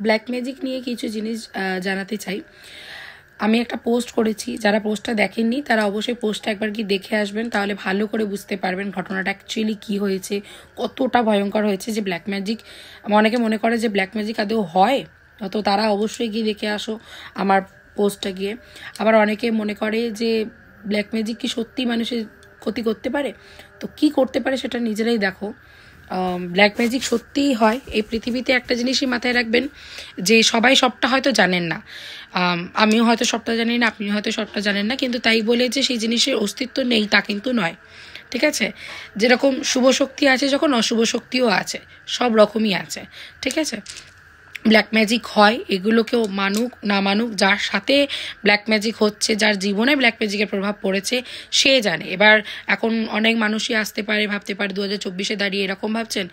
Black magic নিয়ে কিছু জিনিস জানাতে চাই। আমি একটা পোস্ট করেছি, যারা পোস্টটা দেখেননি তারা অবশ্যই পোস্টটা একবার কি দেখে আসবেন, তাহলে ভালো করে বুঝতে পারবেন ঘটনাটা অ্যাকচুয়ালি কী হয়েছে, কতটা ভয়ঙ্কর হয়েছে। যে ব্ল্যাক ম্যাজিক, অনেকে মনে করে যে ব্ল্যাক ম্যাজিক আদৌ হয়, তো তারা অবশ্যই গিয়ে দেখে আসো আমার পোস্টটা গিয়ে। আবার অনেকে মনে করে যে ব্ল্যাক ম্যাজিক কি সত্যি মানুষের ক্ষতি করতে পারে, তো কি করতে পারে সেটা নিজেরাই দেখো। ব্ল্যাক ম্যাজিক সত্যিই হয় এই পৃথিবীতে। একটা জিনিসই মাথায় রাখবেন যে সবাই সবটা হয়তো জানেন না, আমিও হয়তো সবটা জানি না, আপনিও হয়তো সবটা জানেন না, কিন্তু তাই বলে যে সেই জিনিসের অস্তিত্ব নেই তা কিন্তু নয়, ঠিক আছে। যেরকম শুভ শক্তি আছে, যখন অশুভ শক্তিও আছে, সব রকমই আছে, ঠিক আছে। ব্ল্যাক ম্যাজিক হয়, এগুলোকেও মানুক না মানুক, যার সাথে ব্ল্যাক ম্যাজিক হচ্ছে, যার জীবনে ব্ল্যাক ম্যাজিকের প্রভাব পড়েছে সে জানে। এবার এখন অনেক মানুষই আসতে পারে, ভাবতে পারে 2024-এ দাঁড়িয়ে এরকম ভাবছেন,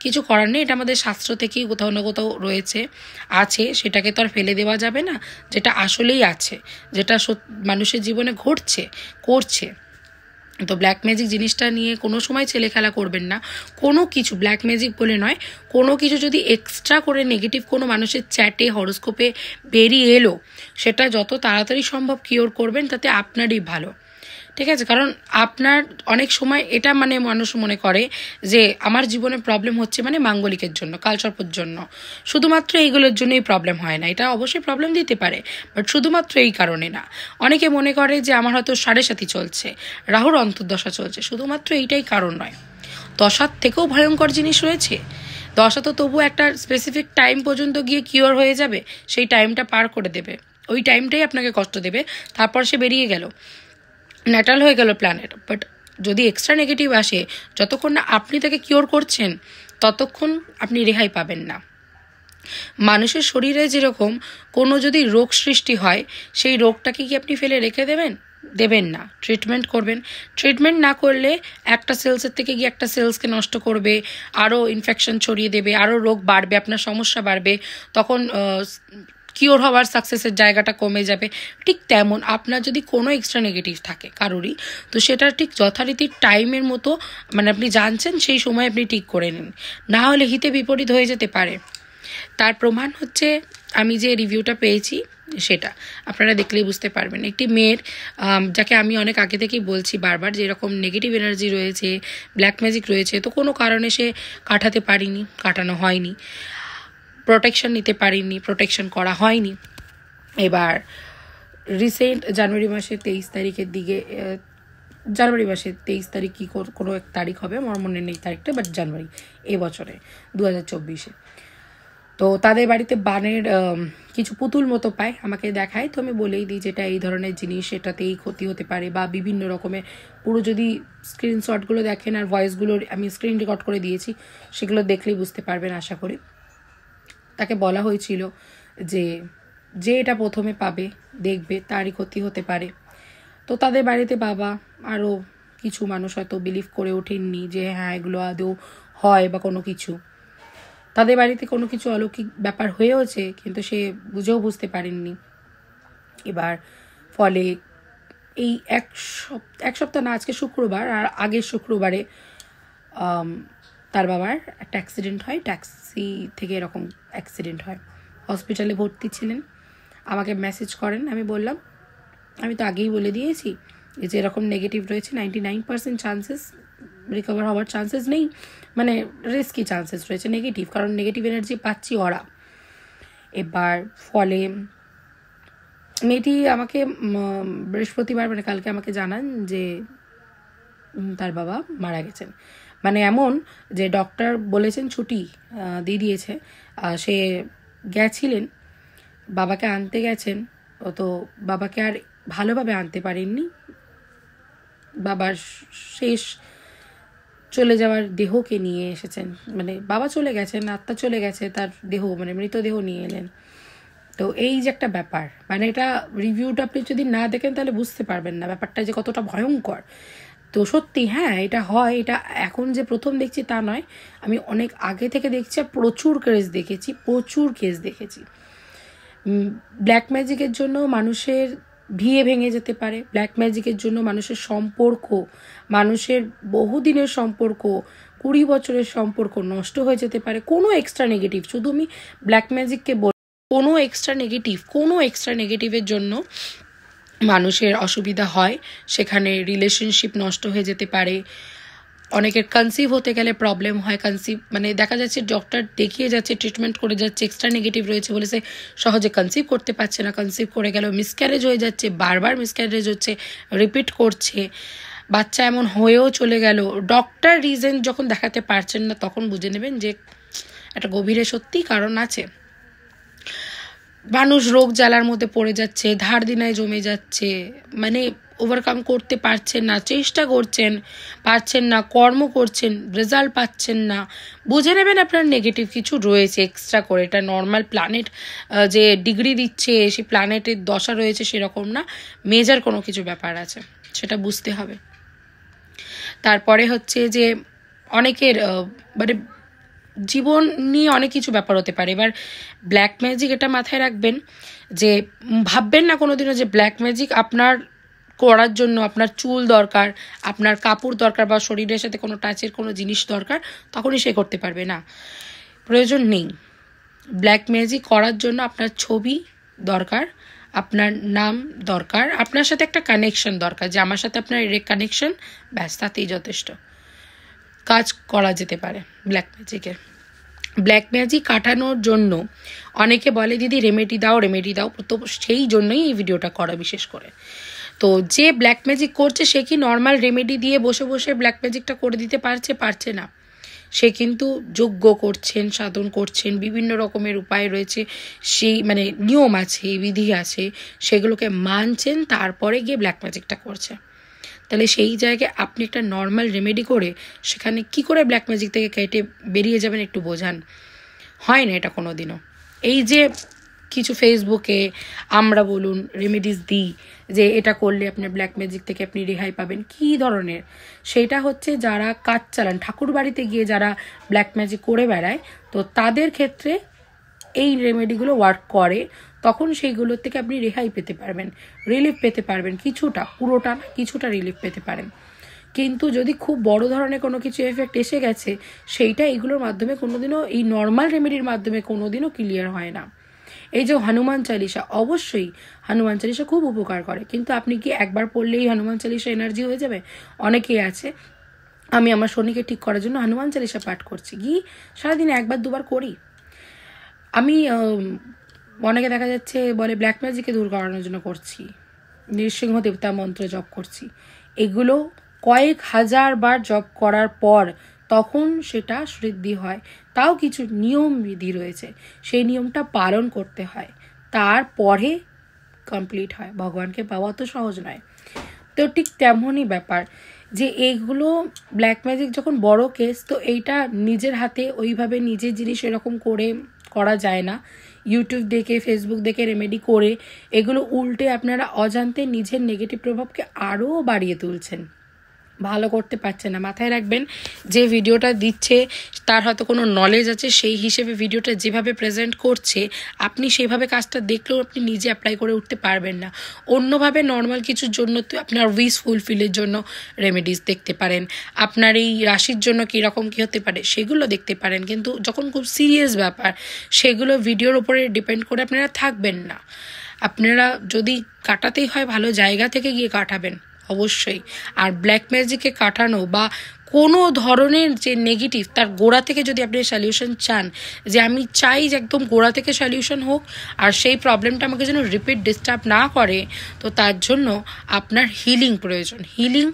কিছু করার নেই, এটা আমাদের শাস্ত্র থেকেই কোথাও না কোথাও রয়েছে, আছে, সেটাকে তো আর ফেলে দেওয়া যাবে না। যেটা আসলেই আছে, যেটা মানুষের জীবনে ঘটছে, করছে। তো ব্ল্যাক ম্যাজিক জিনিসটা নিয়ে কোনো সময় ছেলে খেলা করবেন না। কোনো কিছু ব্ল্যাক ম্যাজিক বলে নয়, কোনো কিছু যদি এক্সট্রা করে নেগেটিভ কোনো মানুষের চ্যাটে হরোস্কোপে বেরিয়ে এলো, সেটা যত তাড়াতাড়ি সম্ভব কিওর করবেন, তাতে আপনারই ভালো, ঠিক আছে। কারণ আপনার অনেক সময় এটা মানুষ মনে করে যে আমার জীবনে প্রবলেম হচ্ছে মাঙ্গলিকের জন্য, কালসর্পর জন্য, শুধুমাত্র এইগুলোর জন্যই প্রবলেম হয় না। এটা অবশ্যই প্রবলেম দিতে পারে, বাট শুধুমাত্র এই কারণে না। অনেকে মনে করে যে আমার হয়তো 7.5 চলছে, রাহুর অন্তর্দশা চলছে, শুধুমাত্র এইটাই কারণ নয়। দশার থেকেও ভয়ঙ্কর জিনিস রয়েছে। দশা তো তবু একটা স্পেসিফিক টাইম পর্যন্ত গিয়ে কিওর হয়ে যাবে, সেই টাইমটা পার করে দেবে, ওই টাইমটাই আপনাকে কষ্ট দেবে, তারপর সে বেরিয়ে গেল, ন্যাটাল হয়ে গেল প্ল্যানেট। বাট যদি এক্সট্রা নেগেটিভ আসে, যতক্ষণ না আপনি তাকে কিওর করছেন ততক্ষণ আপনি রেহাই পাবেন না। মানুষের শরীরে যেরকম কোনো যদি রোগ সৃষ্টি হয়, সেই রোগটাকে কি আপনি ফেলে রেখে দেবেন না, ট্রিটমেন্ট করবেন। ট্রিটমেন্ট না করলে একটা সেলসের থেকে গিয়ে একটা সেলসকে নষ্ট করবে, আরও ইনফেকশন ছড়িয়ে দেবে, আরও রোগ বাড়বে, আপনার সমস্যা বাড়বে, তখন কিওর হওয়ার সাকসেসের জায়গাটা কমে যাবে। ঠিক তেমন আপনার যদি কোনো এক্সট্রা নেগেটিভ থাকে কারোরই, তো সেটা ঠিক যথারীতি টাইমের মতো আপনি জানছেন সেই সময় আপনি ঠিক করে নিন, না হলে হিতে বিপরীত হয়ে যেতে পারে। তার প্রমাণ হচ্ছে আমি যে রিভিউটা পেয়েছি, সেটা আপনারা দেখলেই বুঝতে পারবেন। একটি মেয়ের, যাকে আমি অনেক আগে থেকেই বলছি বারবার, যে এরকম নেগেটিভ এনার্জি রয়েছে, ব্ল্যাক ম্যাজিক রয়েছে, তো কোনো কারণে সে কাটানো হয়নি, প্রোটেকশন নিতে পারিনি, প্রোটেকশন করা হয়নি। এবার রিসেন্ট জানুয়ারি মাসের 23 তারিখের দিকে, জানুয়ারি মাসের 23 তারিখ কি কোনো এক তারিখ হবে, আমার মনে নেই তারিখটা, বাট জানুয়ারি এবছরে 2024-এ, তো তাদের বাড়িতে বানের কিছু পুতুল মতো পায়, আমাকে দেখায়। তো আমি বলেই দিই যেটা এই ধরনের জিনিস, এটাতেই ক্ষতি হতে পারে, বা বিভিন্ন রকমের, পুরো যদি স্ক্রিনশটগুলো দেখেন আর ভয়েসগুলো আমি স্ক্রিন রেকর্ড করে দিয়েছি, সেগুলো দেখলেই বুঝতে পারবেন আশা করি। তাকে বলা হয়েছিল যে এটা প্রথমে পাবে, দেখবে, তারই ক্ষতি হতে পারে। তো তাদের বাড়িতে বাবা আরও কিছু মানুষ হয়তো বিলিভ করে ওঠেননি যে হ্যাঁ এগুলো আদৌ হয় বা কোনো কিছু। তাদের বাড়িতে কোনো কিছু অলৌকিক ব্যাপার হয়েওছে, কিন্তু সে বুঝতে পারেননি। এবার ফলে এই এক সপ্তাহ না, আজকে শুক্রবার, আর আগের শুক্রবারে তার বাবার একটা অ্যাক্সিডেন্ট হয়, ট্যাক্সি থেকে এরকম অ্যাক্সিডেন্ট হয়, হসপিটালে ভর্তি ছিলেন। আমাকে মেসেজ করেন, আমি বললাম আমি তো আগেই বলে দিয়েছি যে এরকম নেগেটিভ রয়েছে, 99% চান্সেস রিকভার হওয়ার চান্সেস নেই, রিস্কি চান্সেস রয়েছে নেগেটিভ, কারণ নেগেটিভ এনার্জি পাচ্ছি ওরা। এবার ফলে মেয়েটি আমাকে বৃহস্পতিবার কালকে আমাকে জানান যে তার বাবা মারা গেছেন। এমন যে ডক্টর বলেছেন ছুটি দিয়ে দিয়েছে, সে গেছিলেন, বাবাকে আনতে গেছেন, তো বাবাকে আর ভালোভাবে আনতে পারেননি। বাবার শেষ চলে যাওয়ার দেহকে নিয়ে এসেছেন, বাবা চলে গেছেন, আত্মা চলে গেছে, তার দেহ মৃতদেহ নিয়ে এলেন। তো এই যে একটা ব্যাপার, এটা রিভিউটা আপনি যদি না দেখেন তাহলে বুঝতে পারবেন না ব্যাপারটা যে কতটা ভয়ঙ্কর। তো সত্যি হ্যাঁ এটা হয়, এটা এখন যে প্রথম দেখছি তা নয়, আমি অনেক আগে থেকে দেখছি, প্রচুর কেস দেখেছি। ব্ল্যাক ম্যাজিকের জন্য মানুষের বিয়ে ভেঙে যেতে পারে, ব্ল্যাক ম্যাজিকের জন্য মানুষের বহুদিনের সম্পর্ক, 20 বছরের সম্পর্ক নষ্ট হয়ে যেতে পারে, কোনো এক্সট্রা নেগেটিভ, শুধু আমি ব্ল্যাক ম্যাজিককে কোনো এক্সট্রা নেগেটিভের জন্য মানুষের অসুবিধা হয়, সেখানে রিলেশনশিপ নষ্ট হয়ে যেতে পারে। অনেকের কনসিভ হতে গেলে প্রবলেম হয়, মানে দেখা যাচ্ছে ডক্টর দেখিয়ে যাচ্ছে, ট্রিটমেন্ট করে যাচ্ছে, এক্সট্রা নেগেটিভ রয়েছে বলে সে সহজে কনসিভ করতে পারছে না, কনসিভ করে গেল মিসক্যারেজ হয়ে যাচ্ছে, বারবার মিসক্যারেজ হচ্ছে, রিপিট করছে, বাচ্চা এমন হয়েও চলে গেল। ডক্টর রিজন যখন দেখাতে পারছেন না তখন বুঝে নেবেন যে একটা গভীরে সত্যিই কারণ আছে। মানুষ রোগ জ্বালার মধ্যে পড়ে যাচ্ছে, ধার দিনায় জমে যাচ্ছে, মানে ওভারকাম করতে পারছেন না, চেষ্টা করছেন পারছেন না, কর্ম করছেন, রেজাল্ট পাচ্ছেন না, বুঝে নেবেন আপনার নেগেটিভ কিছু রয়েছে এক্সট্রা করে। এটা নর্মাল প্ল্যানেট যে ডিগ্রি দিচ্ছে সেই প্ল্যানেটের দশা রয়েছে সেরকম না, মেজর কোনো কিছু ব্যাপার আছে, সেটা বুঝতে হবে। তারপরে হচ্ছে যে অনেকের মানে জীবন নিয়ে অনেক কিছু ব্যাপার হতে পারে। এবার ব্ল্যাক ম্যাজিক এটা মাথায় রাখবেন যে ভাববেন না কোনোদিনও যে ব্ল্যাক ম্যাজিক আপনার করার জন্য আপনার চুল দরকার, আপনার কাপড় দরকার, বা শরীরের সাথে কোনো টাচের কোনো জিনিস দরকার, তখনই সে করতে পারবে না, প্রয়োজন নেই। ব্ল্যাক ম্যাজিক করার জন্য আপনার ছবি দরকার, আপনার নাম দরকার, আপনার সাথে একটা কানেকশন দরকার, যে আমার সাথে আপনার কানেকশন, ব্যাস, তাতেই যথেষ্ট কাজ করা যেতে পারে ব্ল্যাক ম্যাজিকের। ব্ল্যাক ম্যাজিক কাটানোর জন্য অনেকে বলে দিদি রেমেডি দাও, তো সেই জন্যই এই ভিডিওটা করা বিশেষ করে। তো যে ব্ল্যাক ম্যাজিক করছে সে কি নর্মাল রেমেডি দিয়ে বসে বসে ব্ল্যাক ম্যাজিকটা করে দিতে পারছে না। সে কিন্তু যজ্ঞ করছেন, সাধন করছেন, বিভিন্ন রকমের উপায় রয়েছে, সেই মানে নিয়ম আছে, বিধি আছে, সেগুলোকে মানছেন, তারপরে গিয়ে ব্ল্যাক ম্যাজিকটা করছে। তাহলে সেই জায়গায় আপনি একটা নর্মাল রেমেডি করে সেখানে কি করে ব্ল্যাক ম্যাজিক থেকে কেটে বেরিয়ে যাবেন একটু বোঝান। হয় না এটা কোনো দিনও। এই যে কিছু ফেসবুকে আমরা বলুন রেমেডিস দিই যে এটা করলে আপনার ব্ল্যাক ম্যাজিক থেকে আপনি রেহাই পাবেন, কি ধরনের, সেটা হচ্ছে যারা কাজ চালান, ঠাকুর বাড়িতে গিয়ে যারা ব্ল্যাক ম্যাজিক করে বেড়ায়, তো তাদের ক্ষেত্রে এই রেমেডিগুলো ওয়ার্ক করে, তখন সেইগুলোর থেকে আপনি রেহাই পেতে পারবেন, রিলিফ পেতে পারবেন, কিছুটা, পুরোটা না, কিছুটা রিলিফ পেতে পারেন। কিন্তু যদি খুব বড় ধরনের কোনো কিছু এফেক্ট এসে গেছে, সেইটা এগুলোর মাধ্যমে কোনোদিনও, এই নর্মাল রেমেডির মাধ্যমে কোনোদিনও ক্লিয়ার হয় না। এই যে হনুমান চালিসা, অবশ্যই হনুমান চালিসা খুব উপকার করে, কিন্তু আপনি কি একবার পড়লেই হনুমান চালিসা এনার্জি হয়ে যাবে? অনেকেই আছে, আমি আমার শনিকে ঠিক করার জন্য হনুমান চালিসা পাঠ করছি, কি সারাদিন একবার দুবার করি। আমি অনেকে দেখা যাচ্ছে বলে ব্ল্যাক ম্যাজিকে দূর করানোর জন্য করছি, নৃসিংহ দেবতা মন্ত্র জপ করছি। এগুলো কয়েক হাজার বার জপ করার পর তখন সেটা সিদ্ধি হয়, তাও কিছু নিয়ম বিধি রয়েছে, সেই নিয়মটা পালন করতে হয়, তারপরে কমপ্লিট হয়। ভগবানকে পাওয়া তো সহজ নয়। তো ঠিক তেমনই ব্যাপার যে এইগুলো ব্ল্যাক ম্যাজিক যখন বড় কেস, তো এইটা নিজের হাতে ওইভাবে নিজের জিনিস এরকম করে করা যায় না। ইউটিউব দেখে, ফেসবুক দেখে রেমেডি করে এগুলো উল্টে আপনারা অজান্তে নিজের নেগেটিভ প্রভাবকে আরও বাড়িয়ে তুলছেন, ভালো করতে পারছে না। মাথায় রাখবেন যে ভিডিওটা দিচ্ছে তার হয়তো কোনো নলেজ আছে, সেই হিসেবে ভিডিওটা যেভাবে প্রেজেন্ট করছে আপনি সেইভাবে কাজটা দেখলেও আপনি নিজে অ্যাপ্লাই করে উঠতে পারবেন না। অন্যভাবে নর্মাল কিছুর জন্য তো আপনার উইশ ফুলফিলের জন্য রেমেডিস দেখতে পারেন, আপনার এই রাশির জন্য কীরকম কী হতে পারে সেগুলো দেখতে পারেন, কিন্তু যখন খুব সিরিয়াস ব্যাপার সেগুলো ভিডিওর উপরে ডিপেন্ড করে আপনারা থাকবেন না। আপনারা যদি কাটাতেই হয় ভালো জায়গা থেকে গিয়ে কাটাবেন অবশ্যই। আর ব্ল্যাক ম্যাজিকে কাটানো বা কোনো ধরনের যে নেগেটিভ, তার গোড়া থেকে যদি আপনি সলিউশন চান, যে আমি চাই যে একদম গোড়া থেকে সলিউশন হোক আর সেই প্রবলেমটা আমাকে যেন রিপিট ডিস্টার্ব না করে, তো তার জন্য আপনার হিলিং প্রয়োজন। হিলিং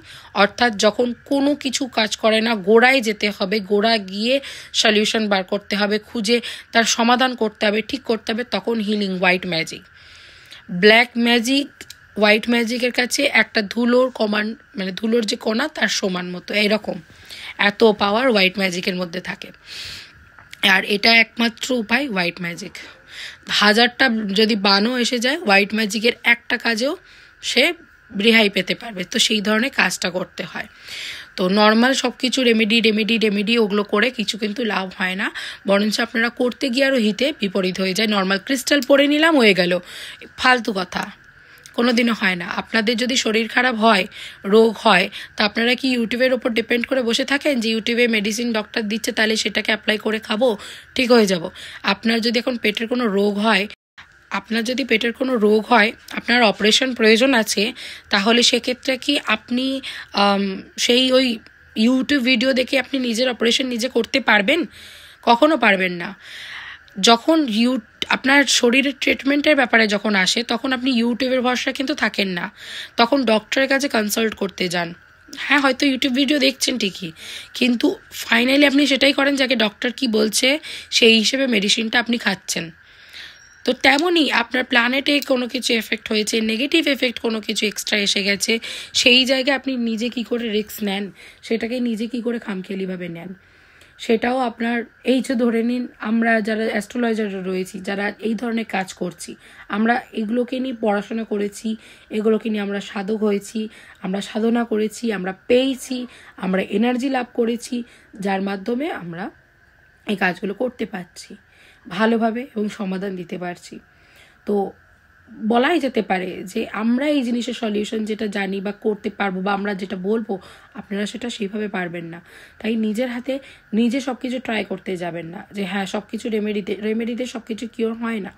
অর্থাৎ যখন কোনো কিছু কাজ করে না, গোড়ায় যেতে হবে, গোড়া গিয়ে সলিউশন বার করতে হবে, খুঁজে তার সমাধান করতে হবে, ঠিক করতে হবে, তখন healing. White magic, black magic white ম্যাজিকের কাছে একটা ধুলোর কমান, মানে ধুলোর যে কণা তার সমান মতো, এইরকম এত পাওয়ার হোয়াইট ম্যাজিকের মধ্যে থাকে। আর এটা একমাত্র উপায় হোয়াইট ম্যাজিক। হাজারটা যদি বানও এসে যায়, হোয়াইট ম্যাজিকের একটা কাজেও সে রেহাই পেতে পারবে। তো সেই ধরনের কাজটা করতে হয়। তো নর্মাল সব কিছু রেমেডি ওগুলো করে কিছু কিন্তু লাভ হয় না, বরঞ্চ আপনারা করতে গিয়ে আরও হিতে বিপরীত হয়ে যায়। নর্মাল ক্রিস্টাল পরে নিলাম, হয়ে গেল, ফালতু কথা, কোনো দিনও হয় না। আপনাদের যদি শরীর খারাপ হয়, রোগ হয়, তা আপনারা কি ইউটিউবের ওপর ডিপেন্ড করে বসে থাকেন যে ইউটিউবে মেডিসিন ডক্টর দিচ্ছে তাহলে সেটাকে অ্যাপ্লাই করে খাবো, ঠিক হয়ে যাব? আপনার যদি এখন পেটের কোনো রোগ হয়, আপনার যদি পেটের কোনো রোগ হয়, আপনার অপারেশন প্রয়োজন আছে, তাহলে সেক্ষেত্রে কি আপনি সেই ওই ইউটিউব ভিডিও দেখে আপনি নিজের অপারেশন নিজে করতে পারবেন? কখনো পারবেন না। যখন আপনার শরীরের ট্রিটমেন্টের ব্যাপারে যখন আসে, তখন আপনি ইউটিউবের ভরসা কিন্তু থাকেন না, তখন ডক্টরের কাছে কনসাল্ট করতে যান। হ্যাঁ, হয়তো ইউটিউব ভিডিও দেখছেন ঠিকই, কিন্তু ফাইনালি আপনি সেটাই করেন যাকে ডক্টর কি বলছে সেই হিসেবে মেডিসিনটা আপনি খাচ্ছেন। তো তেমনই আপনার প্ল্যানেটে কোনো কিছু এফেক্ট হয়েছে, নেগেটিভ এফেক্ট কোনো কিছু এক্সট্রা এসে গেছে, সেই জায়গায় আপনি নিজে কি করে রিস্ক নেন, সেটাকে নিজে কি করে খামখেয়ালিভাবে নেন, সেটাও আপনার এই যে ধরে নিন আমরা যারা অ্যাস্ট্রোলজার রয়েছি, যারা এই ধরনের কাজ করছি, আমরা এগুলোকে নিয়ে পড়াশোনা করেছি, এগুলোকে নিয়ে আমরা সাধক হয়েছি, আমরা সাধনা করেছি, আমরা পেয়েছি, আমরা এনার্জি লাভ করেছি, যার মাধ্যমে আমরা এই কাজগুলো করতে পারছি ভালোভাবে এবং সমাধান দিতে পারছি। তো বলাই যেতে পারে যে আমরা এই জিনিসের সলিউশন যেটা জানি বা করতে পারবো বা আমরা যেটা বলবো, আপনারা সেটা সেইভাবে পারবেন না। তাই নিজের হাতে নিজে সব কিছু ট্রাই করতে যাবেন না যে হ্যাঁ সব কিছু রেমেডিতে সব কিছু কিওর হয় না।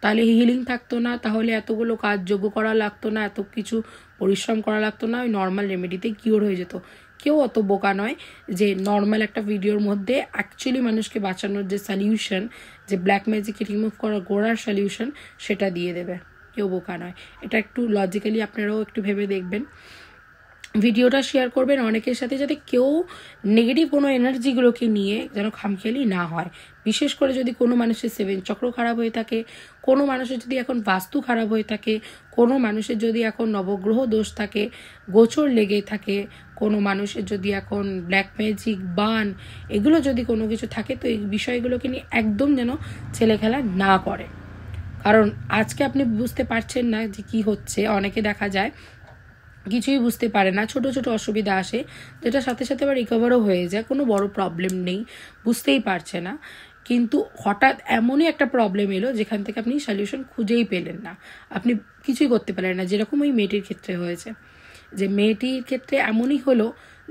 তাহলে হিলিং থাকতো না, তাহলে এতগুলো কাজ যোগ্য করা লাগতো না, এত কিছু পরিশ্রম করা লাগতো না, ওই নর্মাল রেমেডিতে কিওর হয়ে যেত। কেউ অত বোকা নয় যে নর্মাল একটা ভিডিওর মধ্যে অ্যাকচুয়ালি মানুষকে বাঁচানোর যে সলিউশন, যে ব্ল্যাক ম্যাজিক রিমুভ করার গোড়ার সলিউশন, সেটা দিয়ে দেবে। কেউ বোকা নয়। এটা একটু লজিক্যালি আপনারাও একটু ভেবে দেখবেন। ভিডিওটা শেয়ার করবেন অনেকের সাথে, যাতে কেউ নেগেটিভ কোনো এনার্জিগুলোকে নিয়ে যেন খামখেয়ালি না হয়। বিশেষ করে যদি কোনো মানুষের 7 চক্র খারাপ হয়ে থাকে, কোনো মানুষের যদি এখন বাস্তু খারাপ হয়ে থাকে, কোনো মানুষের যদি এখন নবগ্রহ দোষ থাকে, গোচর লেগে থাকে, কোনো মানুষের যদি এখন ব্ল্যাক ম্যাজিক বান এগুলো যদি কোনো কিছু থাকে, তো এই বিষয়গুলোকে নিয়ে একদম যেন ছেলে খেলা না করে। কারণ আজকে আপনি বুঝতে পারছেন না যে কি হচ্ছে। অনেকে দেখা যায় কিছুই বুঝতে পারে না, ছোট ছোট অসুবিধা আসে, যেটার সাথে সাথে আবার রিকভারও হয়ে যায়, কোনো বড় প্রবলেম নেই, বুঝতেই পারছে না। কিন্তু হঠাৎ এমনই একটা প্রবলেম এলো যেখান থেকে আপনি সলিউশন খুঁজেই পেলেন না, আপনি কিছুই করতে পারলেন না। যেরকম ওই মেয়েটির ক্ষেত্রে হয়েছে, যে মেয়েটির ক্ষেত্রে এমনই হলো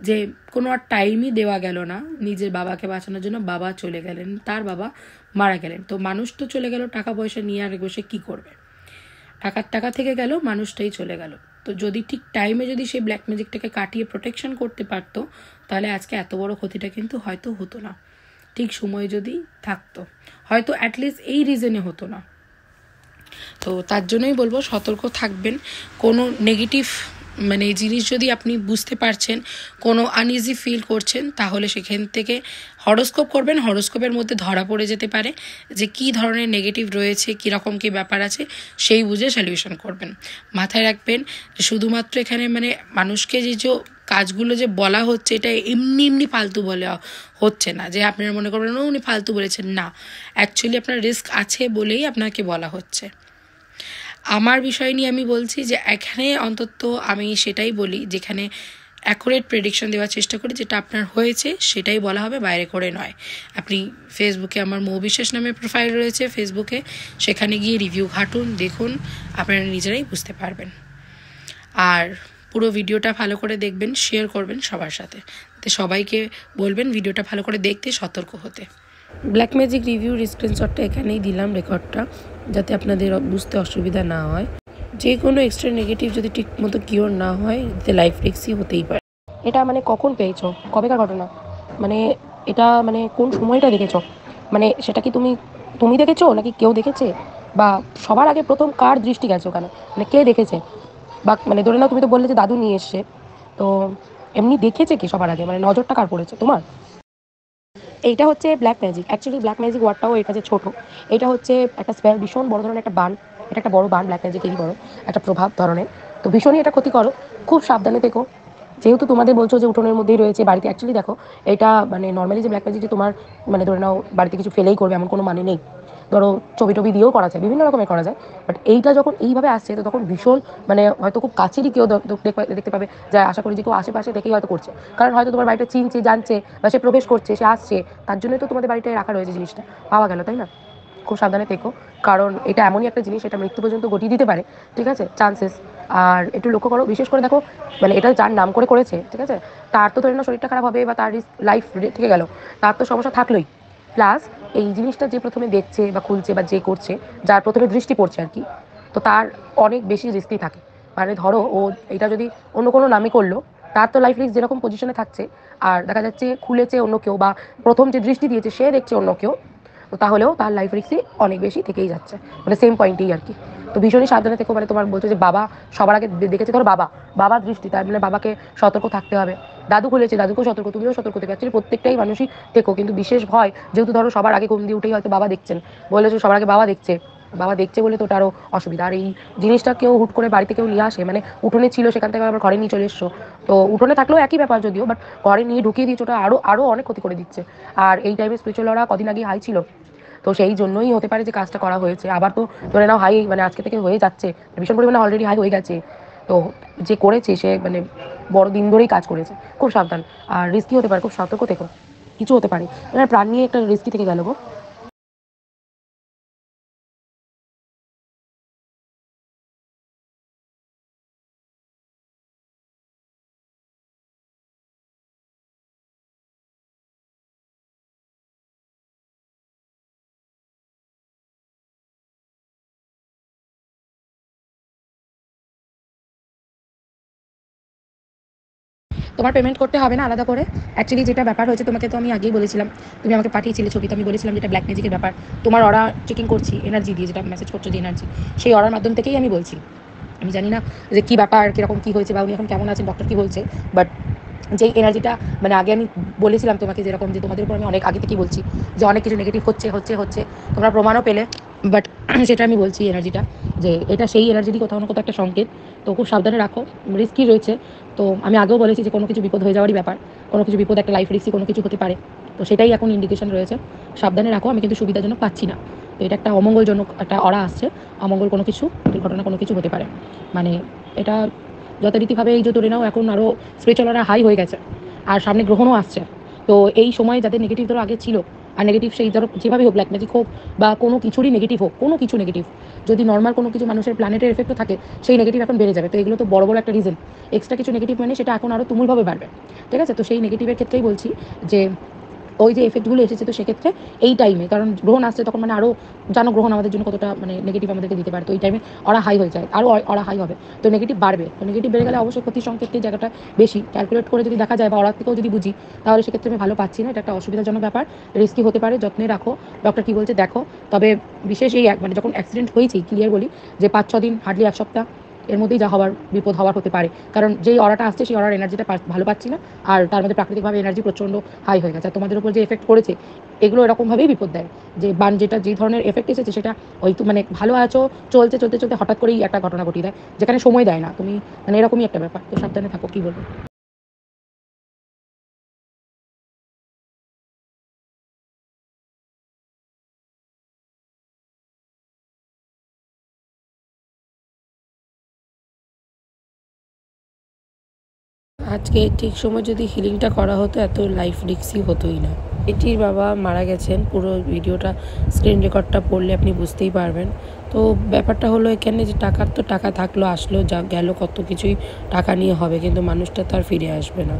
যে কোনো আর টাইমই দেওয়া গেল না নিজের বাবাকে বাঁচানোর জন্য। বাবা চলে গেলেন, তার বাবা মারা গেলেন। তো মানুষ তো চলে গেল, টাকা পয়সা নিয়ে আর বসে কী করবে? টাকা থেকে গেল, মানুষটাই চলে গেল। তো যদি ঠিক টাইমে যদি সেই ব্ল্যাক ম্যাজিকটাকে কাটিয়ে প্রোটেকশন করতে পারতো, তাহলে আজকে এত বড় ক্ষতিটা কিন্তু হয়তো হতো না। ঠিক সময় যদি থাকতো, হয়তো অ্যাটলিস্ট এই রিজনে হতো না। তো তার জন্যই বলবো সতর্ক থাকবেন। কোনো নেগেটিভ মানে জিনিস যদি আপনি বুঝতে পারছেন, কোনো আনইজি ফিল করছেন, তাহলে সেখান থেকে হরোস্কোপ করবেন। হরোস্কোপের মধ্যে ধরা পড়ে যেতে পারে যে কী ধরনের নেগেটিভ রয়েছে, কীরকম কী ব্যাপার আছে, সেই বুঝে সলিউশন করবেন। মাথায় রাখবেন শুধুমাত্র এখানে মানে মানুষকে যে কাজগুলো যে বলা হচ্ছে, এটা এমনি এমনি ফালতু বলা হচ্ছে না যে আপনারা মনে করবেন উনি ফালতু বলেছেন। না, অ্যাকচুয়ালি আপনার রিস্ক আছে বলেই আপনাকে বলা হচ্ছে। আমার বিষয় নিয়ে আমি বলছি যে এখানে অন্তত আমি সেটাই বলি যেখানে অ্যাকুরেট প্রেডিকশন দেওয়ার চেষ্টা করি, যেটা আপনার হয়েছে সেটাই বলা হবে, বাইরে করে নয়। আপনি ফেসবুকে আমার মৌ বিশ্বাস নামে প্রোফাইল রয়েছে ফেসবুকে, সেখানে গিয়ে রিভিউ ঘাটুন, দেখুন, আপনারা নিজেরাই বুঝতে পারবেন। আর পুরো ভিডিওটা ভালো করে দেখবেন, শেয়ার করবেন সবার সাথে, তো সবাইকে বলবেন ভিডিওটা ভালো করে দেখতে, সতর্ক হতে। ব্ল্যাক ম্যাজিক রিভিউর স্ক্রিনশটটা এখানেই দিলাম, রেকর্ডটা, যাতে আপনাদের বুঝতে অসুবিধা না হয়। যে কোনো এক্সট্রা নেগেটিভ যদি ঠিক মতো কিওর না হয়, এতে লাইফ রিস্কই হতেই পারে। এটা মানে কখন পেয়েছো, কবেকার ঘটনা, মানে এটা মানে কোন সময়টা দেখেছো, মানে সেটা কি তুমি দেখেছো নাকি কেউ দেখেছে, বা সবার আগে প্রথম কার দৃষ্টি গেছে ওখানে, মানে কে দেখেছে, বা মানে ধরে নাও তুমি তো বললে যে দাদু নিয়ে এসছে, তো এমনি দেখেছে কি সবার আগে, মানে নজরটা কার পড়েছে তোমার? এইটা হচ্ছে black magic. Actually black magic ওয়ার্ডটাও এটা যে ছোটো, এটা হচ্ছে একটা স্পেল, ভীষণ বড় ধরনের একটা বান। এটা একটা বড় বান, ব্ল্যাক ম্যাজিকেরই বড় একটা প্রভাব ধরনের। তো ভীষণই এটা ক্ষতিকর, খুব সাবধানে থেকো। যেহেতু তোমাদের বলছো যে উঠোনের মধ্যেই রয়েছে বাড়িতে, অ্যাকচুয়ালি দেখো এটা মানে নর্মালি যে ব্ল্যাক ম্যাজিক যে তোমার মানে ধরে নাও বাড়িতে কিছু ফেলেই করবে এমন কোনো মানে নেই। ধরো ছবি টবি দিয়েও করা যায়, বিভিন্ন রকমের করা যায়, বাট এইটা যখন এইভাবে আসছে তো তখন ভীষণ মানে হয়তো খুব কাছেরই কেউ দেখতে পাবে, যা আশা করি যে কেউ আশেপাশে দেখেই হয়তো করছে, কারণ হয়তো তোমার বাড়িটা চিনছে, জানছে, বা সে প্রবেশ করছে, সে আসছে, তার জন্যই তো তোমাদের বাড়িটায় রাখা রয়েছে, জিনিসটা পাওয়া গেল, তাই না? খুব সাবধানে থেকো, কারণ এটা এমনই একটা জিনিস, এটা মৃত্যু পর্যন্ত ঘটিয়ে দিতে পারে, ঠিক আছে, চান্সেস। আর একটু লক্ষ্য করো, বিশেষ করে দেখো মানে এটা যার নাম করেছে, ঠিক আছে, তার তো ধরে না শরীরটা খারাপ হবে বা তার লাইফ থেকে গেল, তার তো সমস্যা থাকলোই, প্লাস এই জিনিসটা যে প্রথমে দেখছে বা খুলছে বা যে করছে, যার প্রথমে দৃষ্টি পড়ছে আর কি, তো তার অনেক বেশি রিস্কই থাকে। মানে ধরো ও এটা যদি অন্য কোনো নামে করলো, তার তো লাইফ রিস্ক যেরকম পজিশনে থাকছে, আর দেখা যাচ্ছে খুলেছে অন্য কেউ বা প্রথম যে দৃষ্টি দিয়েছে সে দেখছে অন্য কেউ, তো তাহলেও তার লাইফ রিস্কই অনেক বেশি থেকেই যাচ্ছে, মানে সেম পয়েন্টেই আর কি। তো ভীষণই সাবধানে থেকো। মানে তোমার বলছো যে বাবা সবার আগে দেখেছে, ধরো বাবার দৃষ্টি, তার মানে বাবাকে সতর্ক থাকতে হবে। দাদু খুলেছে, দাদুকেও সতর্ক, তুমিও সতর্ক থেকে অ্যাকচুয়ালি প্রত্যেকটাই মানুষই থেকো, কিন্তু বিশেষ ভয় যেহেতু ধরো সবার আগে ঘুম দিয়ে উঠেই হয়তো বাবা দেখছেন, বলেছো সবার আগে বাবা দেখছে বলে তো ওটারও অসুবিধা। আর এই জিনিসটা কেউ হুট করে বাড়িতে কেউ নিয়ে আসে, মানে উঠোনে ছিল সেখান থেকে আবার ঘরে নিয়ে চলে এসছো, তো উঠোনে থাকলেও একই ব্যাপার যদিও, বাট ঘরে নিয়ে ঢুকিয়ে দিচ্ছে, ওটা আরও অনেক ক্ষতি করে দিচ্ছে। আর এই টাইপের স্পিরিচুয়াল ওরা কদিন আগে হাই ছিল, তো সেই জন্যই হতে পারে যে কাজটা করা হয়েছে। আবার তো ধরে নাও হাই, মানে আজকে থেকে হয়ে যাচ্ছে, ভীষণ পরিমাণে অলরেডি হাই হয়ে গেছে। তো যে করেছে সে মানে বড় দিন ধরেই কাজ করেছে, খুব সাবধান। আর রিস্কি হতে পারে, খুব সতর্ক থেকো, কিছু হতে পারে। মানে প্রাণ নিয়ে একটা রিস্কি থেকে গেল গো। তোমার পেমেন্ট করতে হবে না আলাদা করে। অ্যাকচুয়ালি যেটা ব্যাপার হয়েছে তোমাকে তো আমি আগেই বলেছিলাম, তুমি আমাকে পাঠিয়েছিলে ছবি, তো আমি বলেছিলাম যেটা ব্ল্যাক ম্যাজিকের ব্যাপার। তোমার অরা চেকিং করছি, এনার্জি দিয়ে যেটা মেসেজ করছো যে এনার্জি, সেই অরার মাধ্যম থেকেই আমি বলছি। আমি জানি না যে কী ব্যাপার, কীরকম কী হয়েছে বা উনি এখন কেমন আছেন, ডক্টর কী বলছে, বাট যেই এনার্জিটা, মানে আগে আমি বলেছিলাম তোমাকে যেরকম, যে তোমাদের উপর আমি অনেক আগে থেকেই বলছি যে অনেক কিছু নেগেটিভ হচ্ছে হচ্ছে হচ্ছে, তোমরা প্রমাণও পেলে, বাট সেটা আমি বলছি এনার্জিটা, যে এটা সেই এনার্জিরই কোথাও না কোথাও একটা সংকেত। তো খুব সাবধানে রাখো, রিস্কই রয়েছে। তো আমি আগেও বলেছি যে কোনো কিছু বিপদ হয়ে যাওয়ারই ব্যাপার, কোনো কিছু বিপদ একটা লাইফ রিস্কি কোনো কিছু হতে পারে, তো সেটাই এখন ইন্ডিকেশন রয়েছে। সাবধানে রাখো, আমি কিন্তু সুবিধাজনক পাচ্ছি না। তো এটা একটা অমঙ্গলজনক একটা অরা আসছে, অমঙ্গল কোনো কিছু, দুর্ঘটনা কোনো কিছু হতে পারে। মানে এটা যথারীতিভাবে এই যে ধরে নাও এখন আরও স্পিরিচুয়ালরা হাই হয়ে গেছে, আর সামনে গ্রহণও আসছে। তো এই সময় যাদের নেগেটিভ ধরো আগে ছিল, আর নেগেটিভ সেই ধরো যেভাবেই হোক, ব্ল্যাক ম্যাজিক হোক বা কোনো কিছুরই নেগেটিভ হোক, কোনো কিছু নেগেটিভ, যদি নর্মাল কোনো কিছু মানুষের প্ল্যানেটের এফেক্টও থাকে, সেই নেগেটিভ এখন বেড়ে যাবে। তো এগুলো তো বড় বড় একটা রিজন, এক্সট্রা কিছু নেগেটিভ মানে সেটা এখন আরও তুমুলভাবে বাড়বে। ঠিক আছে, তো সেই নেগেটিভের ক্ষেত্রেই বলছি যে ওই যে এফেক্টগুলো এসেছে, তো সেক্ষেত্রে এই টাইমে, কারণ গ্রহণ আসছে তখন, মানে আরও জানো গ্রহণ আমাদের জন্য কতটা মানে নেগেটিভ আমাদেরকে দিতে পারে, তো এই টাইমে ওরা হাই হয়ে যায়, আরও ওরা হাই হবে, তো নেগেটিভ বাড়বে। তো নেগেটিভ বেড়ে গেলে অবশ্যই ক্ষতির সংকেতের জায়গাটা বেশি ক্যালকুলেট করে যদি দেখা যায় বা ওরা থেকেও যদি বুঝি, তাহলে সেক্ষেত্রে আমি ভালো পাচ্ছি না, এটা একটা অসুবিধাজনক ব্যাপার, রিস্কি হতে পারে, যত্নে রাখো। ডক্টর কী বলছে দেখো। তবে বিশেষ এই মানে যখন অ্যাক্সিডেন্ট হয়েছেই ক্লিয়ার বলি যে 5-6 দিন, হার্ডলি 1 সপ্তাহ এর মধ্যেই যা হওয়ার বিপদ হওয়ার হতে পারে, কারণ যেই অরাটা আসছে সেই অরার এনার্জিটা ভালো পাচ্ছি না, আর তার মধ্যে প্রাকৃতিকভাবে এনার্জি প্রচণ্ড হাই হয়ে গেছে। আর তোমাদের উপর যে এফেক্ট করেছে, এগুলো এরকমভাবেই বিপদ দেয়, যে যেটা যে ধরনের এফেক্ট এসেছে সেটা ওই তো মানে ভালো আছো, চলতে চলতে চলতে হঠাৎ করেই একটা ঘটনা ঘটিয়ে দেয়, যেখানে সময় দেয় না তুমি, মানে এরকমই একটা ব্যাপার। তো সাবধানে থাকো, কী বলবো। আজকে ঠিক সময় যদি হিলিংটা করা হতো, এত লাইফ রিস্কই হতোই না। এটির বাবা মারা গেছেন, পুরো ভিডিওটা স্ক্রিন রেকর্ডটা পড়লে আপনি বুঝতেই পারবেন। তো ব্যাপারটা হলো এখানে যে টাকার তো টাকা থাকলো, আসলো, যা গেল, কত কিছুই টাকা নিয়ে হবে, কিন্তু মানুষটা তো আর ফিরে আসবে না।